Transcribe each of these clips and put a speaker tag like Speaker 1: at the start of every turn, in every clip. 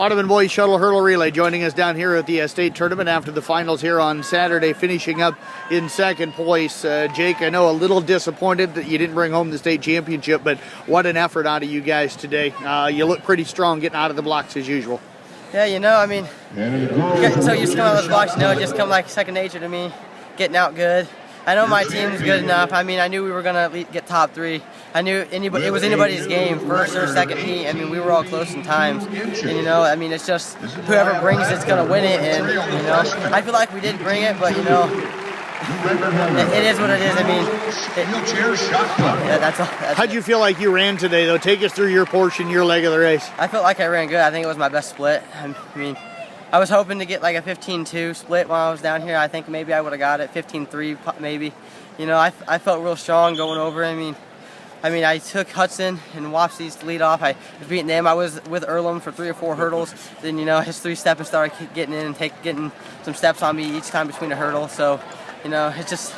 Speaker 1: Audubon Boys Shuttle Hurdle Relay joining us down here at the state tournament after the finals here on Saturday, finishing up in second place. Jake, I know a little disappointed that you didn't bring home the state championship, but what an effort out of you guys today. You look pretty strong getting out of the blocks as usual.
Speaker 2: Yeah, you know, I mean, you get so used to coming out of those blocks, you know, it just come like second nature to me, getting out good. I know my team's good enough. I mean, I knew we were going to get top three. I knew it was anybody's game, first or second heat. I mean, we were all close in times. And, you know, I mean, it's just whoever brings it's going to win it. And, you know, I feel like we did bring it, but, you know, it is what it is. I mean, yeah, that's all.
Speaker 1: How'd you feel like you ran today, though? Take us through your portion, your leg of the race.
Speaker 2: I felt like I ran good. I think it was my best split. I mean, I was hoping to get like a 15-2 split while I was down here. I think maybe I would have got it, 15-3 maybe. You know, I felt real strong going over. I mean, I took Hudson and Wapsies to lead off. I was beating them. I was with Earlham for 3 or 4 hurdles. Then, you know, his 3-stepping started getting in and getting some steps on me each time between the hurdles. So, you know, it's just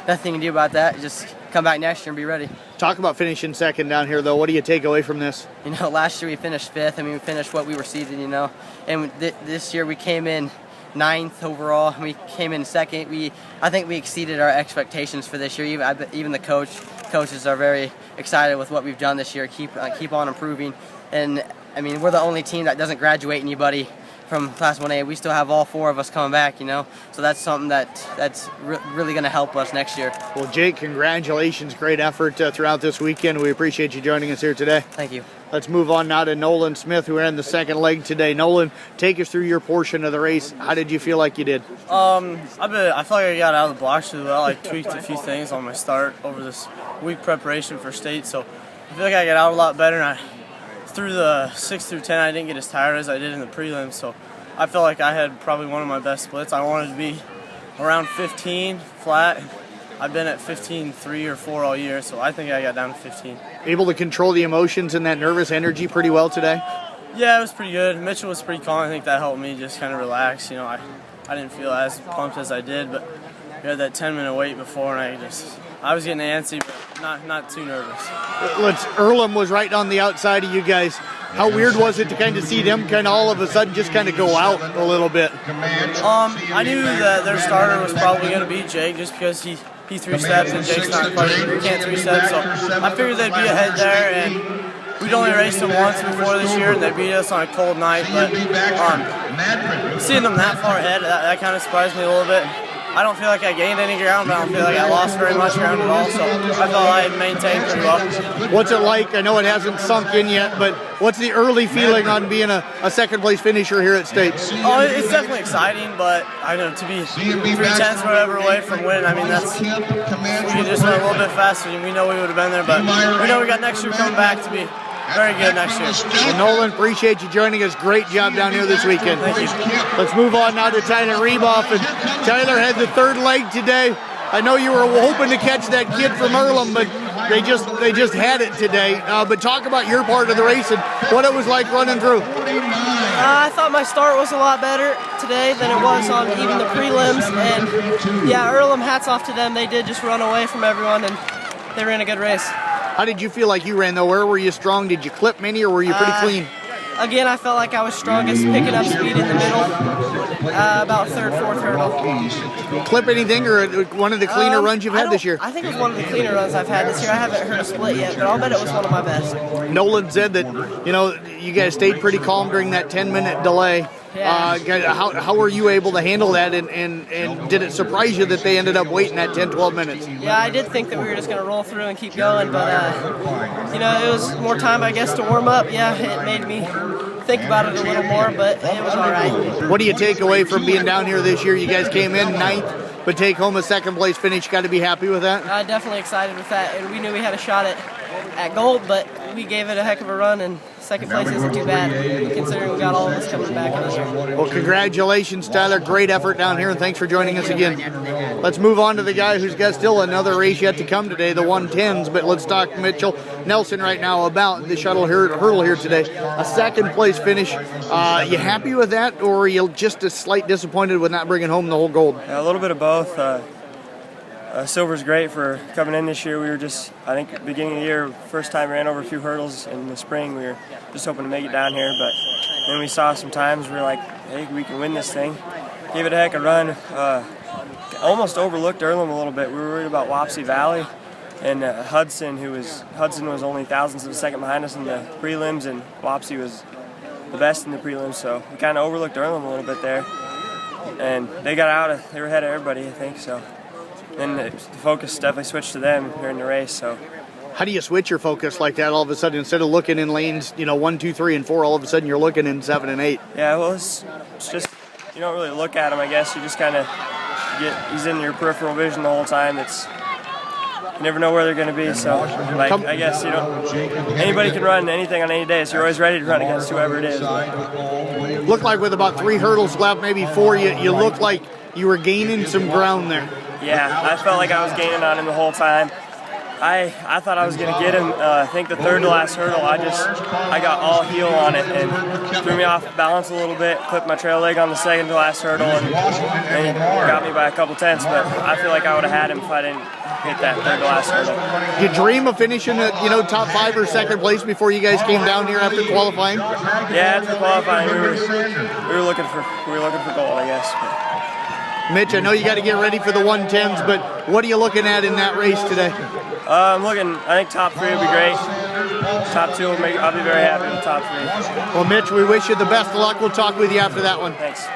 Speaker 2: nothing to do about that. Just come back next year and be ready.
Speaker 1: Talk about finishing second down here, though. What do you take away from this?
Speaker 2: You know, last year we finished 5th. I mean, we finished what we were seeded, you know. And this year we came in 9th overall. We came in 2nd. I think we exceeded our expectations for this year. Even the coaches are very excited with what we've done this year. Keep on improving. And, I mean, we're the only team that doesn't graduate anybody from Class 1A. We still have all 4 of us coming back, you know. So that's something that's really going to help us next year.
Speaker 1: Well, Jake, congratulations. Great effort throughout this weekend. We appreciate you joining us here today.
Speaker 2: Thank you.
Speaker 1: Let's move on now to Nolan Smith, who ran the second leg today. Nolan, take us through your portion of the race. How did you feel like you did?
Speaker 3: I feel like I got out of the blocks really well. I tweaked a few things on my start over this week preparation for state, so I feel like I got out a lot better. And through the 6 through 10, I didn't get as tired as I did in the prelims, so I felt like I had probably one of my best splits. I wanted to be around 15 flat. I've been at 15.3 or 4 all year, so I think I got down to 15.
Speaker 1: Able to control the emotions and that nervous energy pretty well today?
Speaker 3: Yeah, it was pretty good. Mitchell was pretty calm. I think that helped me just kind of relax. You know, I didn't feel as pumped as I did, but we had that 10-minute wait before, and I was getting antsy, but not too nervous.
Speaker 1: Earlham was right on the outside of you guys. How weird was it to kind of see them kind of all of a sudden just kind of go out a little bit?
Speaker 3: I knew that their starter was probably going to be Jake just because he 3-steps and Jake's not quite, he can't 3-step, so I figured they'd be ahead there, and we'd only raced them once before this year, and they beat us on a cold night, but seeing them that far ahead, that kind of surprised me a little bit. I don't feel like I gained any ground, but I don't feel like I lost very much ground at all, so I felt I had maintained pretty well.
Speaker 1: What's it like? I know it hasn't sunk in yet, but what's the early feeling on being a second-place finisher here at State?
Speaker 3: Oh, it's definitely exciting, but I know to be 3/10 or whatever away from winning, I mean, we just went a little bit faster, and we know we would have been there, but we know we got next year coming back to be very good next year.
Speaker 1: Well, Nolan, appreciate you joining us. Great job down here this weekend.
Speaker 3: Thank you.
Speaker 1: Let's move on now to Tyler Reboff. And Tyler had the 3rd leg today. I know you were hoping to catch that kid from Earlham, but they just had it today. But talk about your part of the race and what it was like running through.
Speaker 4: I thought my start was a lot better today than it was on even the prelims. And yeah, Earlham, hats off to them. They did just run away from everyone, and they ran a good race.
Speaker 1: How did you feel like you ran, though? Where were you strong? Did you clip many, or were you pretty clean?
Speaker 4: Again, I felt like I was strongest, picking up speed in the middle, about 3rd, 4th hurdle.
Speaker 1: Clip anything, or one of the cleaner runs you've had this year?
Speaker 4: I think it was one of the cleaner runs I've had this year. I haven't heard a split yet, but I'll bet it was one of my best.
Speaker 1: Nolan said that, you know, you guys stayed pretty calm during that 10-minute delay.
Speaker 4: Yeah.
Speaker 1: How were you able to handle that, and did it surprise you that they ended up waiting that 10, 12 minutes?
Speaker 4: Yeah, I did think that we were just going to roll through and keep going, but, you know, it was more time, I guess, to warm up. Yeah, it made me think about it a little more, but it was all right.
Speaker 1: What do you take away from being down here this year? You guys came in 9th, but take home a 2nd-place finish. Got to be happy with that?
Speaker 4: Definitely excited with that, and we knew we had a shot at gold, but we gave it a heck of a run, and 2nd place isn't too bad, considering we got all of us coming back in this year.
Speaker 1: Well, congratulations, Tyler. Great effort down here, and thanks for joining us again. Let's move on to the guy who's got still another race yet to come today, the 110s, but let's talk Mitchell Nelson right now about the shuttle hurdle here today. A 2nd-place finish. You happy with that, or are you just a slight disappointed with not bringing home the whole gold?
Speaker 5: Yeah, a little bit of both. Silver's great for coming in this year. We were just, I think, at the beginning of the year, first time ran over a few hurdles in the spring. We were just hoping to make it down here, but then we saw some times we were like, hey, we can win this thing. Gave it a heck of a run. Almost overlooked Earlham a little bit. We were worried about Wapsie Valley and Hudson was only thousandths of a second behind us in the prelims, and Wapsie was the best in the prelims, so we kind of overlooked Earlham a little bit there. And they got out, they were ahead of everybody, I think, so. Then the focus definitely switched to them during the race, so.
Speaker 1: How do you switch your focus like that all of a sudden? Instead of looking in lanes, 1, 2, 3, and 4, all of a sudden you're looking in 7 and 8?
Speaker 5: Yeah, well, it's just, you don't really look at him, I guess. You just kind of he's in your peripheral vision the whole time. You never know where they're going to be, so I guess anybody can run anything on any day, so you're always ready to run against whoever it is.
Speaker 1: Looked like with about 3 hurdles left, maybe 4, you looked like you were gaining some ground there.
Speaker 5: Yeah, I felt like I was gaining on him the whole time. I thought I was going to get him. I think the third to last hurdle, I got all heel on it and threw me off balance a little bit, clipped my trail leg on the second to last hurdle, and he got me by a couple tenths, but I feel like I would have had him if I didn't hit that third to last hurdle.
Speaker 1: Did you dream of finishing at top 5 or second place before you guys came down here after qualifying?
Speaker 5: Yeah, after qualifying, we were looking for gold, I guess.
Speaker 1: Mitch, I know you got to get ready for the 110s, but what are you looking at in that race today?
Speaker 5: I think top 3 would be great. Top 2 I'll be very happy with top 3.
Speaker 1: Well, Mitch, we wish you the best of luck. We'll talk with you after that one.
Speaker 5: Thanks.